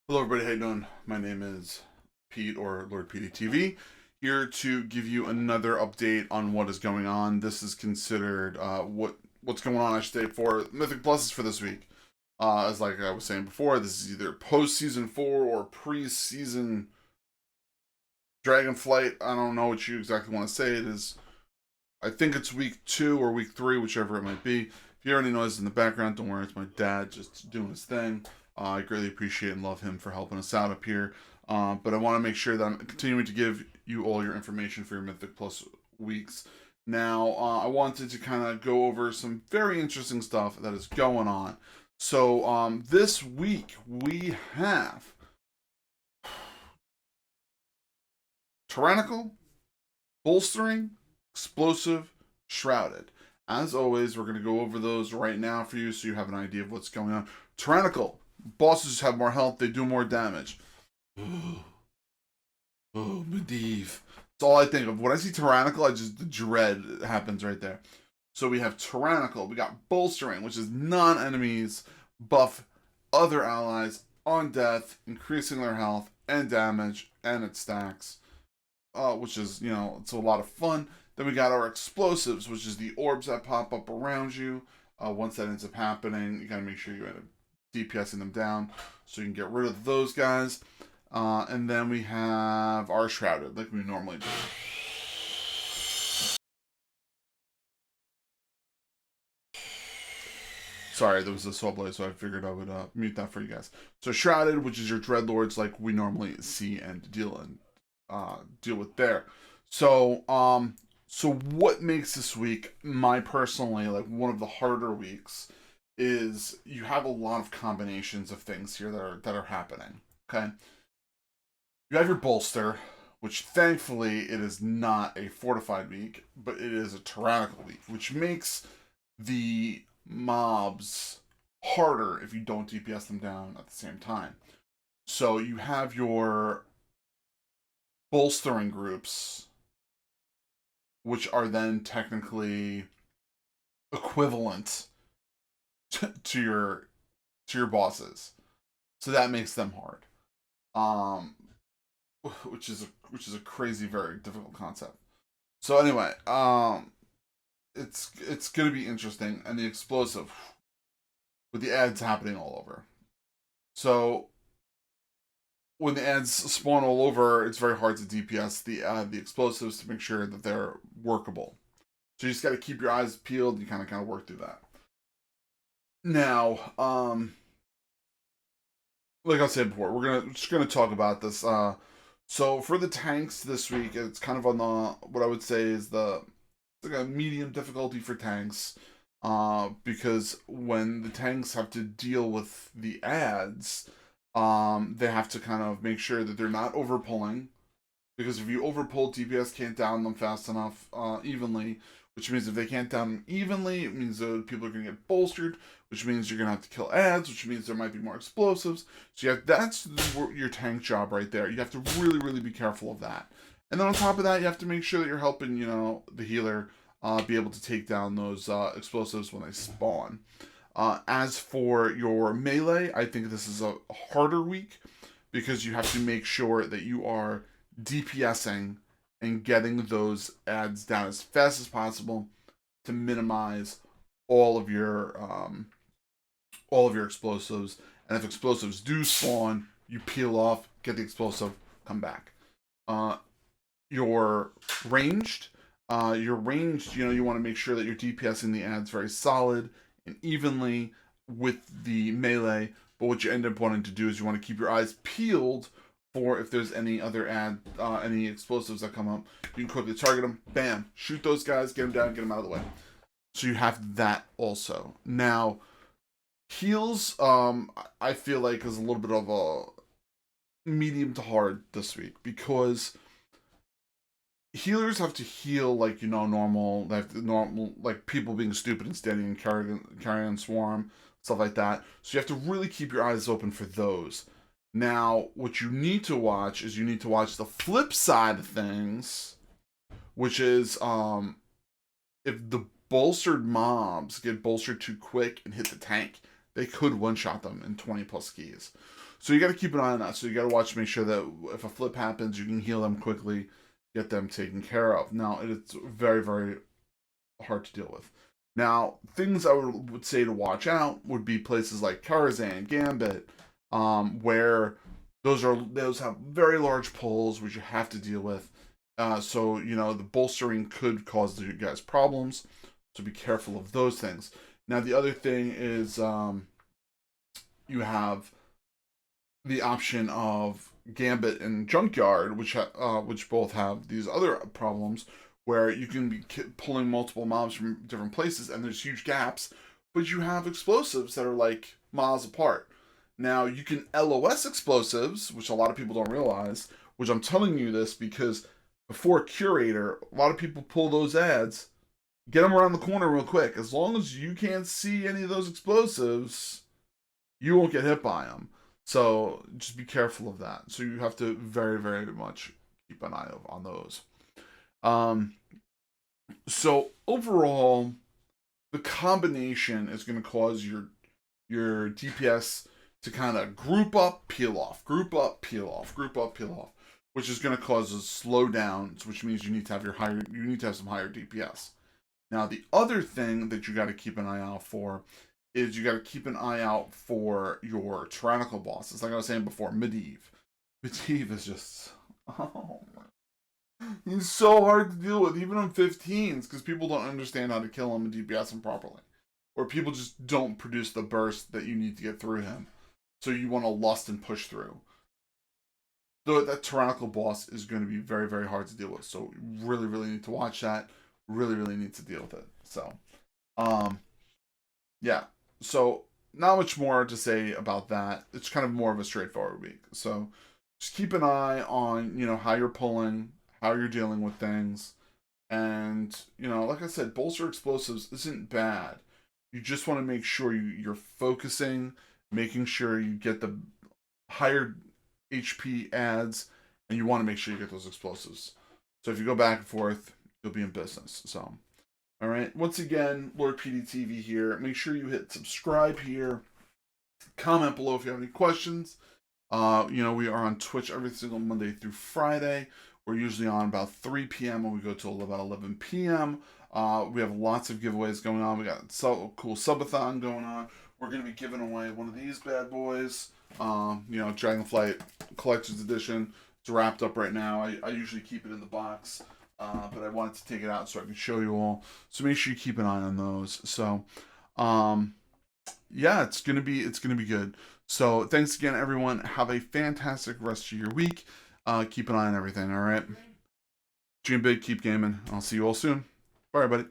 Hello everybody, how you doing? My name is Pete or Lord PeteyTV, here to give you another update on what is going on. This is considered what's going on, I should say, for Mythic Pluses for this week. As like I was saying before, this is either post season 4 or pre-season Dragonflight. I don't know what you exactly want to say. It is, I think it's week 2 or week 3, whichever it might be. If you hear any noise in the background, don't worry, it's my dad just doing his thing. I greatly appreciate and love him for helping us out up here. But I want to make sure that I'm continuing to give you all your information for your Mythic Plus weeks. Now, I wanted to kind of go over some very interesting stuff that is going on. So, this week we have Tyrannical, Bolstering, Explosive, Shrouded. As always, we're going to go over those right now for you so you have an idea of what's going on. Tyrannical. Bosses have more health, they do more damage. Oh, Medivh. That's all I think of. When I see Tyrannical, the dread happens right there. So we have Tyrannical. We got Bolstering, which is non-enemies buff other allies on death, increasing their health and damage, and it stacks. Which is, it's a lot of fun. Then we got our explosives, which is the orbs that pop up around you. Once that ends up happening, you gotta make sure you end up DPSing them down so you can get rid of those guys. And then we have our Shrouded, like we normally do. Sorry, there was a saw blade, so I figured I would mute that for you guys. So Shrouded, which is your Dreadlords, like we normally see and deal with there. So what makes this week, my personally, like one of the harder weeks, is you have a lot of combinations of things here that are happening. Okay, you have your bolster, which thankfully it is not a fortified week, but it is a tyrannical week, which makes the mobs harder if you don't DPS them down at the same time. So you have your bolstering groups, which are then technically equivalent to your bosses. So that makes them hard. Um, which is a crazy, very difficult concept. So anyway, it's gonna be interesting, and the explosive with the ads happening all over. So when the ads spawn all over, it's very hard to DPS the explosives to make sure that they're workable. So you just got to keep your eyes peeled. You kind of work through that. Now, like I said before, we're just gonna talk about this. So for the tanks this week, it's kind of on the what I would say is like a medium difficulty for tanks. Because when the tanks have to deal with the ads, they have to kind of make sure that they're not overpulling. Because if you overpull, DPS can't down them fast enough evenly, which means if they can't down them evenly, it means that people are going to get bolstered, which means you're going to have to kill ads, which means there might be more explosives. So that's your tank job right there. You have to really, really be careful of that. And then on top of that, you have to make sure that you're helping, the healer be able to take down those explosives when they spawn. As for your melee, I think this is a harder week because you have to make sure that you are DPSing and getting those ads down as fast as possible to minimize all of your explosives. And if explosives do spawn, you peel off, get the explosive, come back. Your ranged, you want to make sure that you're DPSing the ads very solid and evenly with the melee. But what you end up wanting to do is you want to keep your eyes peeled for if there's any other any explosives that come up. You can quickly target them, bam, shoot those guys, get them down, get them out of the way. So you have that also. Now, heals, I feel like is a little bit of a medium to hard this week because healers have to heal like normal. They have to normal like people being stupid and standing and carrying swarm stuff like that. So you have to really keep your eyes open for those. Now, what you need to watch is you need to watch the flip side of things, which is if the bolstered mobs get bolstered too quick and hit the tank, they could one-shot them in 20 plus keys. So you got to keep an eye on that. So you got to watch, make sure that if a flip happens, you can heal them quickly, get them taken care of. Now, it's very, very hard to deal with. Now, things I would say to watch out would be places like Karazhan, Gambit, where those have very large pulls, which you have to deal with. So the bolstering could cause you guys problems. So be careful of those things. Now, the other thing is you have the option of Gambit and Junkyard, which both have these other problems where you can be pulling multiple mobs from different places and there's huge gaps, but you have explosives that are like miles apart. Now you can LOS explosives, which a lot of people don't realize, which I'm telling you this because before Curator, a lot of people pull those ads, get them around the corner real quick. As long as you can't see any of those explosives, you won't get hit by them. So just be careful of that. So you have to very, very much keep an eye on those. So overall, the combination is going to cause your DPS to kind of group up, peel off, group up, peel off, group up, peel off, which is going to cause a slowdown, which means you need to have some higher DPS. Now, the other thing that you got to keep an eye out for is you got to keep an eye out for your tyrannical bosses. Like I was saying before, Medivh. Medivh is just, oh my, he's so hard to deal with, even on 15s, because people don't understand how to kill him and DPS him properly. Or people just don't produce the burst that you need to get through him. So you want to lust and push through. Though that tyrannical boss is going to be very, very hard to deal with. So you really, really need to watch that. Really, really need to deal with it. So, yeah. So not much more to say about that. It's kind of more of a straightforward week. So just keep an eye on, how you're pulling, how you're dealing with things. And, like I said, bolster explosives isn't bad. You just want to make sure you're focusing, making sure you get the higher HP adds, and you want to make sure you get those explosives. So if you go back and forth, you'll be in business. So, all right. Once again, Lord PeteyTV here. Make sure you hit subscribe here. Comment below if you have any questions. We are on Twitch every single Monday through Friday. We're usually on about 3 p.m. and we go till about 11 p.m. We have lots of giveaways going on. We got so cool subathon going on. We're going to be giving away one of these bad boys. Dragonflight Collector's Edition. It's wrapped up right now. I usually keep it in the box, but I wanted to take it out so I can show you all. So make sure you keep an eye on those. So, yeah, it's gonna be good. So thanks again, everyone. Have a fantastic rest of your week. Keep an eye on everything. All right. Dream big, keep gaming. I'll see you all soon. Bye, everybody.